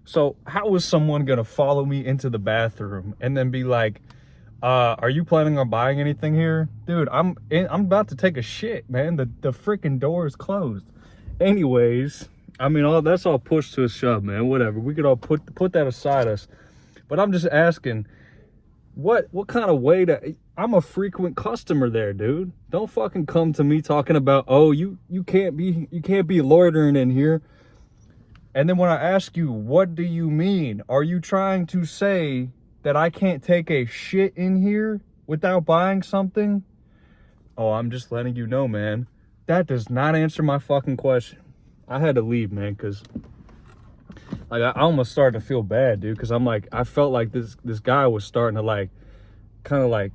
So how is someone gonna follow me into the bathroom and then be like, are you planning on buying anything here? Dude, I'm about to take a shit, man. The freaking door is closed. Anyways, I mean, all that's all pushed to a shove, man. Whatever. We could all put that aside us. But I'm just asking, what kind of way to, I'm a frequent customer there, dude. Don't fucking come to me talking about, oh, you can't be loitering in here. And then when I ask you, what do you mean? Are you trying to say that I can't take a shit in here without buying something? Oh, I'm just letting you know, man. That does not answer my fucking question. I had to leave, man, because like I almost started to feel bad, dude, because I'm like, I felt like this guy was starting to like kind of like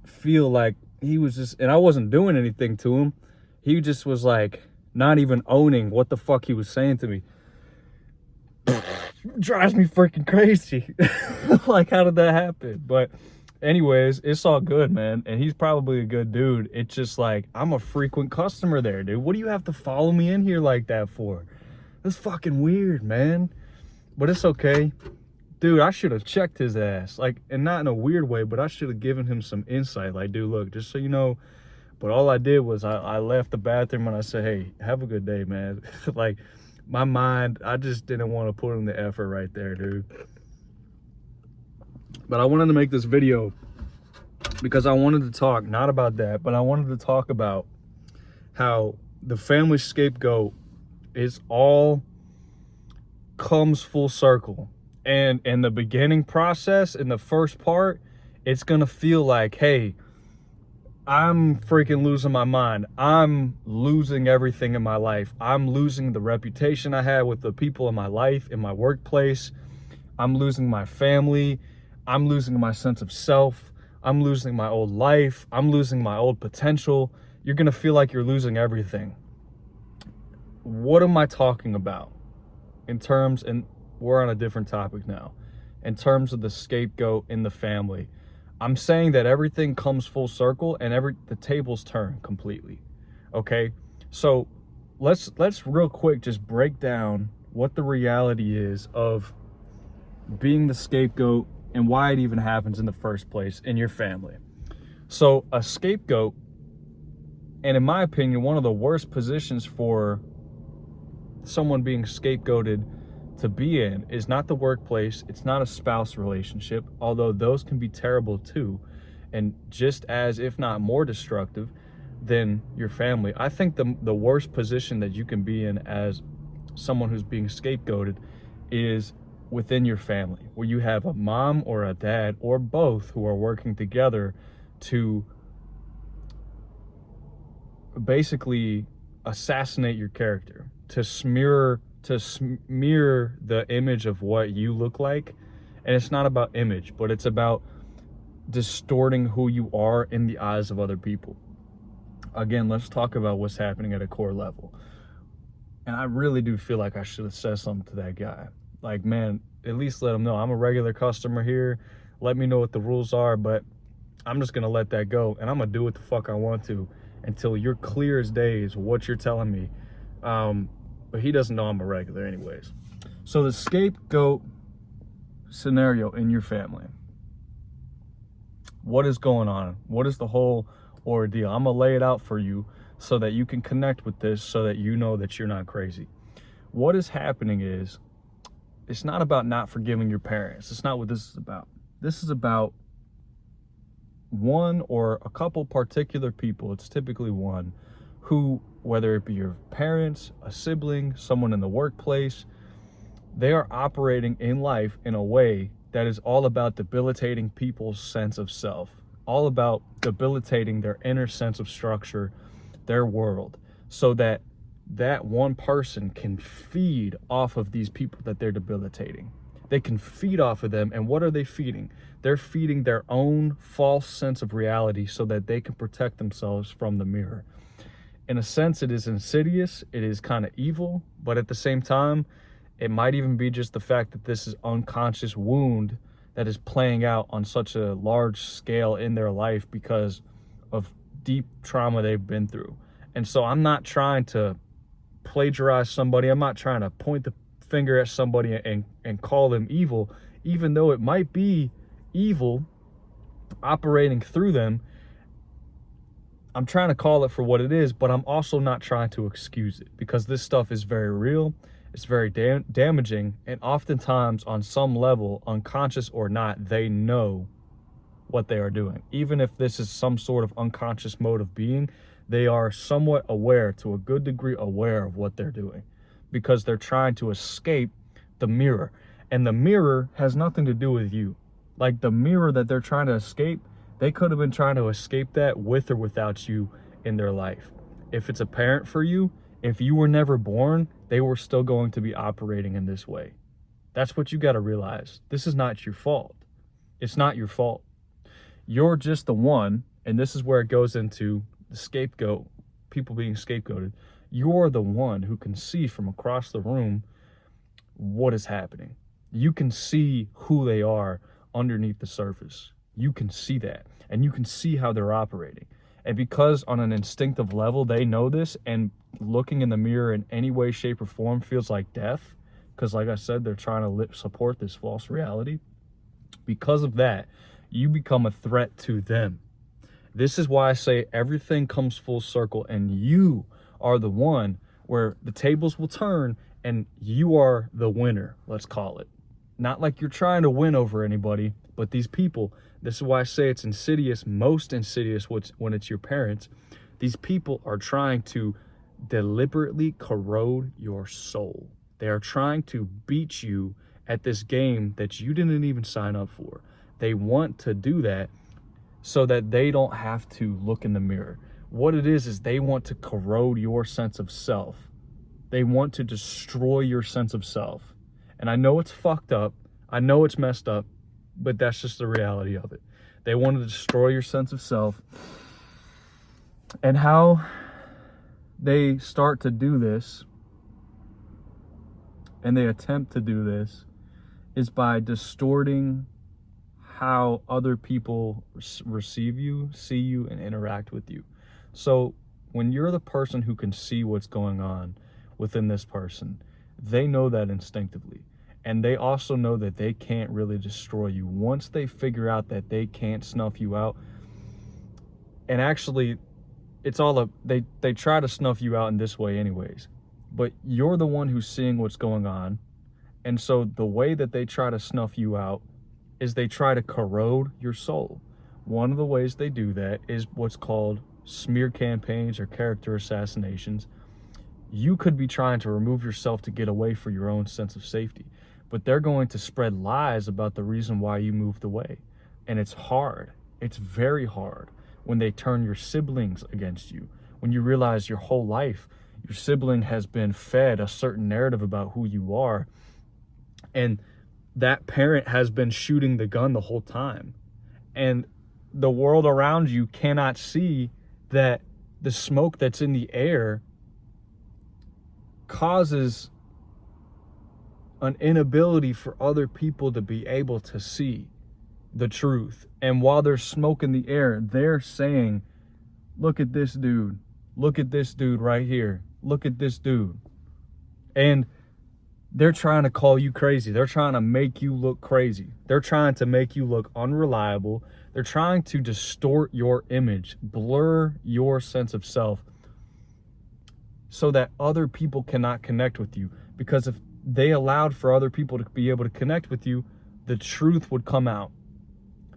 feel like he was just, and I wasn't doing anything to him. He just was like not even owning what the fuck he was saying to me. Drives me freaking crazy. Like, how did that happen? But anyways, it's all good, man. And he's probably a good dude. It's just like, I'm a frequent customer there, dude. What do you have to follow me in here like that for? That's fucking weird, man. But it's okay. Dude, I should have checked his ass. Like, and not in a weird way, but I should have given him some insight. Like, dude, look, just so you know. But all I did was I left the bathroom and I said, hey, have a good day, man. Like, my mind, I just didn't want to put in the effort right there, dude. But I wanted to make this video because I wanted to talk, not about that, but I wanted to talk about how the family scapegoat is all comes full circle. And in the beginning process, in the first part, it's going to feel like, hey, I'm freaking losing my mind. I'm losing everything in my life. I'm losing the reputation I had with the people in my life, in my workplace. I'm losing my family. I'm losing my sense of self. I'm losing my old life. I'm losing my old potential. You're going to feel like you're losing everything. What am I talking about in terms, and we're on a different topic now, in terms of the scapegoat in the family? I'm saying that everything comes full circle and the tables turn completely. Okay, so let's real quick just break down what the reality is of being the scapegoat and why it even happens in the first place in your family. So a scapegoat, and in my opinion, one of the worst positions for someone being scapegoated to be in is not the workplace. It's not a spouse relationship, although those can be terrible too, and just as, if not more destructive than your family. I think the worst position that you can be in as someone who's being scapegoated is within your family, where you have a mom or a dad or both who are working together to basically assassinate your character, to smear the image of what you look like. And it's not about image, but it's about distorting who you are in the eyes of other people. Again, let's talk about what's happening at a core level. And I really do feel like I should have said something to that guy. Like, man, at least let him know I'm a regular customer here. Let me know what the rules are, but I'm just gonna let that go, and I'm gonna do what the fuck I want to until you're clear as day is what you're telling me. But he doesn't know I'm a regular anyways. So the scapegoat scenario in your family. What is going on? What is the whole ordeal? I'm gonna lay it out for you so that you can connect with this, so that you know that you're not crazy. What is happening is, it's not about not forgiving your parents. It's not what this is about. This is about one or a couple particular people, it's typically one, who, whether it be your parents, a sibling, someone in the workplace, they are operating in life in a way that is all about debilitating people's sense of self, all about debilitating their inner sense of structure, their world, so that that one person can feed off of these people that they're debilitating. They can feed off of them. And what are they feeding? They're feeding their own false sense of reality so that they can protect themselves from the mirror. In a sense, it is insidious. It is kind of evil. But at the same time, it might even be just the fact that this is unconscious wound that is playing out on such a large scale in their life because of deep trauma they've been through. And so I'm not trying to plagiarize somebody. I'm not trying to point the finger at somebody and call them evil, even though it might be evil operating through them. I'm trying to call it for what it is, but I'm also not trying to excuse it, because this stuff is very real. It's very damaging, and oftentimes on some level, unconscious or not, they know what they are doing. Even if this is some sort of unconscious mode of being, they are somewhat aware, to a good degree aware of what they're doing, because they're trying to escape the mirror. And the mirror has nothing to do with you. Like, the mirror that they're trying to escape, they could have been trying to escape that with or without you in their life. If it's apparent for you, if you were never born, they were still going to be operating in this way. That's what you got to realize. This is not your fault. It's not your fault. You're just the one, and this is where it goes into the scapegoat, people being scapegoated. You're the one who can see from across the room what is happening. You can see who they are underneath the surface. You can see that, and you can see how they're operating. And because on an instinctive level they know this, and looking in the mirror in any way, shape, or form feels like death, because like I said, they're trying to support this false reality. Because of that, you become a threat to them. This is why I say everything comes full circle, and you are the one where the tables will turn and you are the winner, let's call it. Not like you're trying to win over anybody, but these people, this is why I say it's insidious, most insidious when it's your parents. These people are trying to deliberately corrode your soul. They are trying to beat you at this game that you didn't even sign up for. They want to do that so that they don't have to look in the mirror. What it is they want to corrode your sense of self. They want to destroy your sense of self. And I know it's fucked up. I know it's messed up, but that's just the reality of it. They want to destroy your sense of self. And how they start to do this, and they attempt to do this, is by distorting how other people receive you, see you, and interact with you. So when you're the person who can see what's going on within this person, they know that instinctively. And they also know that they can't really destroy you. Once they figure out that they can't snuff you out, and actually, it's all they try to snuff you out in this way anyways, but you're the one who's seeing what's going on. And so the way that they try to snuff you out is they try to corrode your soul. One of the ways they do that is what's called smear campaigns or character assassinations. You could be trying to remove yourself to get away for your own sense of safety, but they're going to spread lies about the reason why you moved away. And it's hard. It's very hard when they turn your siblings against you, when you realize your whole life your sibling has been fed a certain narrative about who you are, and that parent has been shooting the gun the whole time, and the world around you cannot see that the smoke that's in the air causes an inability for other people to be able to see the truth. And while there's smoke in the air, they're saying, look at this dude right here, look at this dude. And they're trying to call you crazy. They're trying to make you look crazy. They're trying to make you look unreliable. They're trying to distort your image, blur your sense of self, so that other people cannot connect with you. Because if they allowed for other people to be able to connect with you, the truth would come out.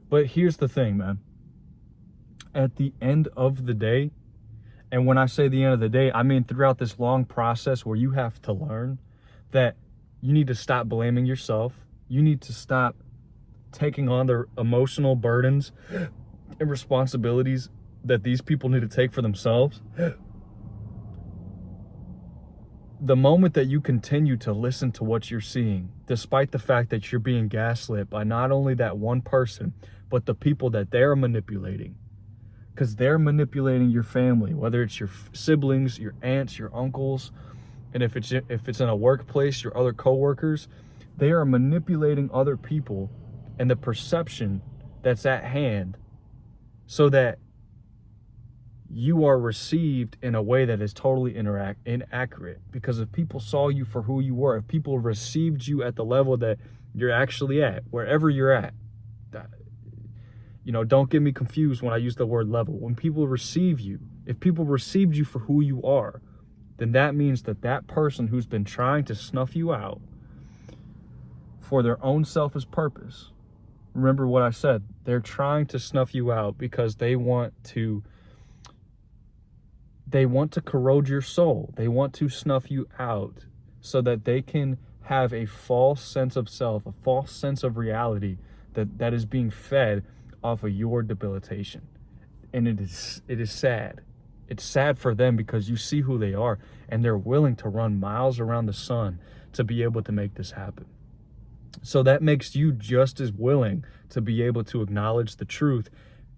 But here's the thing, man. At the end of the day, and when I say the end of the day, I mean throughout this long process where you have to learn that you need to stop blaming yourself. You need to stop taking on the emotional burdens and responsibilities that these people need to take for themselves. The moment that you continue to listen to what you're seeing, despite the fact that you're being gaslit by not only that one person, but the people that they're manipulating, because they're manipulating your family, whether it's your siblings, your aunts, your uncles, and if it's in a workplace, your other coworkers, they are manipulating other people and the perception that's at hand, so that you are received in a way that is totally inaccurate. Because if people saw you for who you were, if people received you at the level that you're actually at, wherever you're at, don't get me confused when I use the word level. When people receive you, if people received you for who you are, then that means that person who's been trying to snuff you out for their own selfish purpose. Remember what I said. They're trying to snuff you out because they want to corrode your soul. They want to snuff you out so that they can have a false sense of self, a false sense of reality that is being fed off of your debilitation. And it is sad. It's sad for them because you see who they are and they're willing to run miles around the sun to be able to make this happen. So that makes you just as willing to be able to acknowledge the truth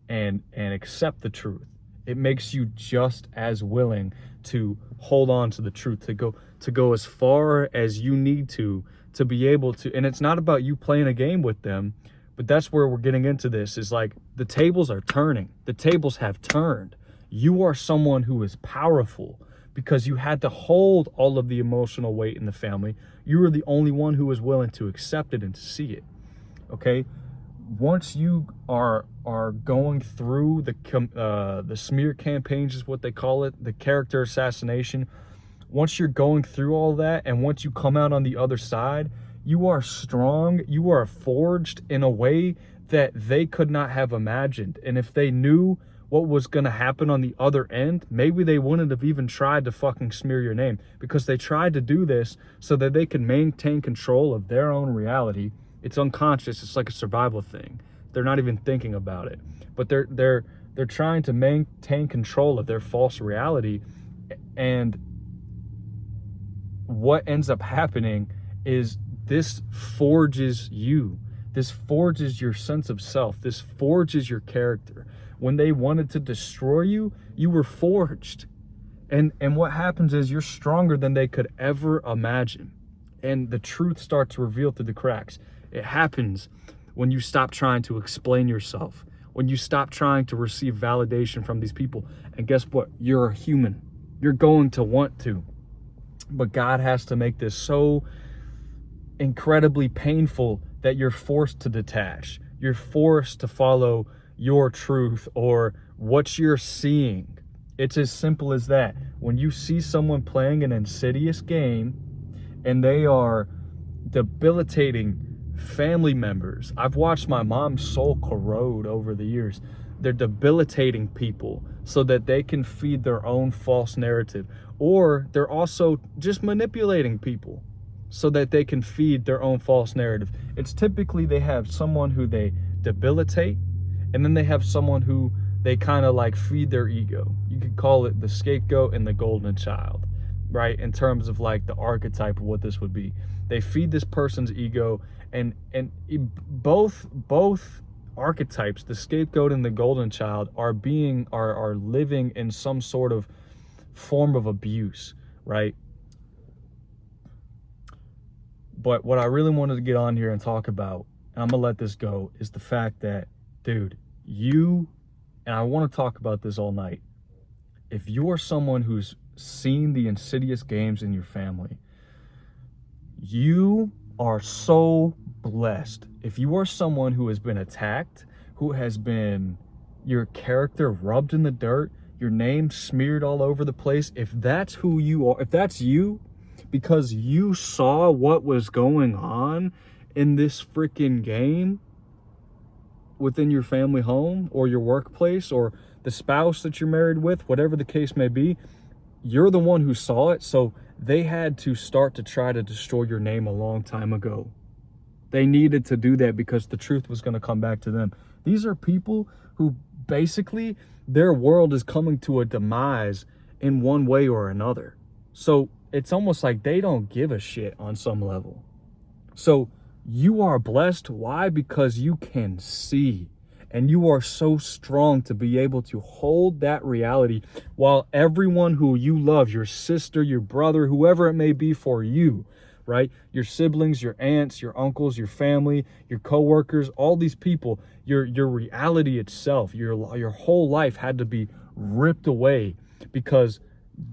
and accept the truth. It makes you just as willing to hold on to the truth, to go as far as you need to be able to. And it's not about you playing a game with them, but that's where we're getting into this, is like the tables are turning. The tables have turned. You are someone who is powerful because you had to hold all of the emotional weight in the family. You were the only one who was willing to accept it and to see it. Okay? Once you are going through the smear campaigns, is what they call it, the character assassination. Once you're going through all that, and once you come out on the other side, you are strong. You are forged in a way that they could not have imagined. And if they knew what was going to happen on the other end, maybe they wouldn't have even tried to fucking smear your name, because they tried to do this so that they could maintain control of their own reality. It's unconscious. It's like a survival thing. They're not even thinking about it, but they're trying to maintain control of their false reality. And what ends up happening is this forges you. This forges your sense of self. This forges your character. When they wanted to destroy you, you were forged. And what happens is you're stronger than they could ever imagine. And the truth starts to reveal through the cracks. It happens when you stop trying to explain yourself, when you stop trying to receive validation from these people. And guess what? You're a human. You're going to want to. But God has to make this so incredibly painful that you're forced to detach. You're forced to follow your truth or what you're seeing. It's as simple as that. When you see someone playing an insidious game and they are debilitating family members, I've watched my mom's soul corrode over the years. They're debilitating people so that they can feed their own false narrative, or they're also just manipulating people so that they can feed their own false narrative. It's typically they have someone who they debilitate, and then they have someone who they kind of like feed their ego. You could call it the scapegoat and the golden child, right? In terms of like the archetype of what this would be. They feed this person's ego, and both archetypes, the scapegoat and the golden child, are living in some sort of form of abuse, right? But what I really wanted to get on here and talk about, and I'm gonna let this go, is the fact that, dude, and I want to talk about this all night. If you are someone who's seen the insidious games in your family, you are so blessed. If you are someone who has been attacked, who has been your character rubbed in the dirt, your name smeared all over the place, if that's who you are, if that's you, because you saw what was going on in this freaking game within your family home or your workplace or the spouse that you're married with, whatever the case may be, you're the one who saw it. So they had to start to try to destroy your name a long time ago. They needed to do that because the truth was going to come back to them. These are people who basically their world is coming to a demise in one way or another. So it's almost like they don't give a shit on some level. So you are blessed. Why? Because you can see, and you are so strong to be able to hold that reality while everyone who you love, your sister, your brother, whoever it may be for you, right? Your siblings, your aunts, your uncles, your family, your coworkers, all these people, your reality itself, your whole life had to be ripped away because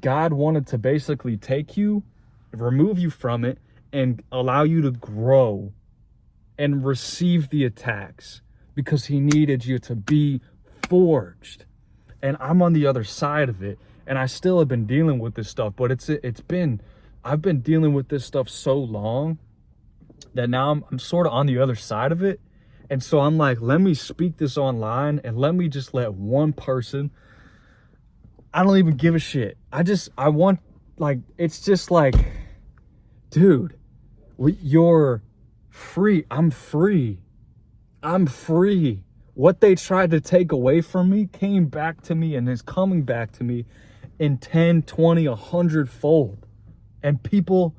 God wanted to basically take you, remove you from it, and allow you to grow and receive the attacks because he needed you to be forged. And I'm on the other side of it, and I still have been dealing with this stuff, but I've been dealing with this stuff so long that now I'm sort of on the other side of it. And so I'm like, let me speak this online and let me just let one person, I don't even give a shit. I want, like, it's just like, dude, you're free. I'm free. I'm free. What they tried to take away from me came back to me and is coming back to me in 10, 20, 100 fold. And people,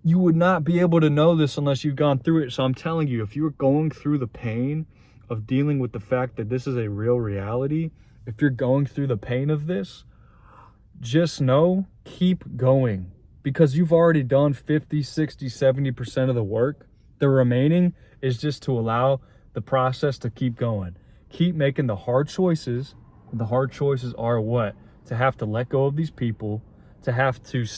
you would not be able to know this unless you've gone through it. So I'm telling you, if you're going through the pain of dealing with the fact that this is a real reality, if you're going through the pain of this, just know, keep going, because you've already done 50, 60, 70% of the work. The remaining is just to allow the process to keep going. Keep making the hard choices. The hard choices are what? To have to let go of these people, to have to